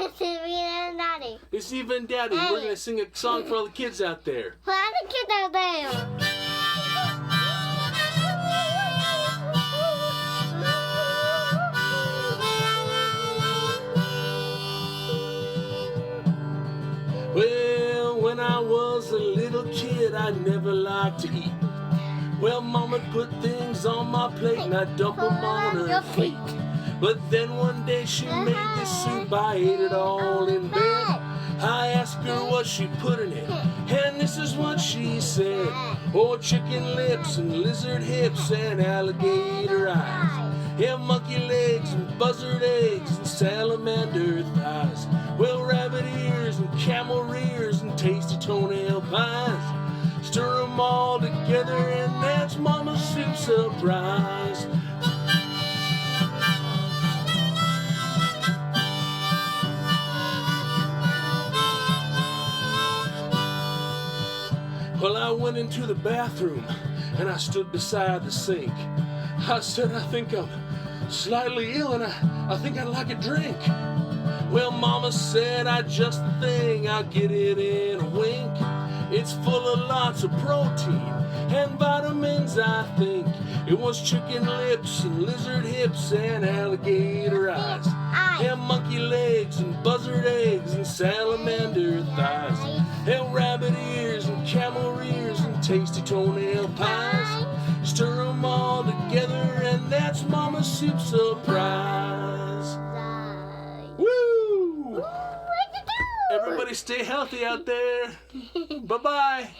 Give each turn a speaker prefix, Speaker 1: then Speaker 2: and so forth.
Speaker 1: It's Eva Daddy.
Speaker 2: It's Eva and Daddy. We're going to sing a song for all the kids out there.
Speaker 1: For all the kids out there.
Speaker 2: Well, when I was a little kid, I never liked to eat. Well, Mama put things on my plate and I dump them on her feet. But then one day she made this soup, I ate it all in bed. I asked her what she put in it, and this is what she said. Oh, chicken lips and lizard hips and alligator eyes. Yeah, monkey legs and buzzard eggs and salamander thighs. Well, rabbit ears and camel rears and tasty toenail pies. Stir them all together and that's Mama's soup surprise. Well, I went into the bathroom and I stood beside the sink. I said, I think I'm slightly ill and I think I'd like a drink. Well, Mama said, I just the thing, I'll get it in a wink. It's full of lots of protein and vitamins, I think. It was chicken lips and lizard hips and alligator eyes. And monkey legs and buzzard eggs and salamander thighs. And rabbit ears and camel rears and tasty toenail pies. Stir them all together and that's Mama's soup surprise. Woo! Everybody stay healthy out there. Bye-bye.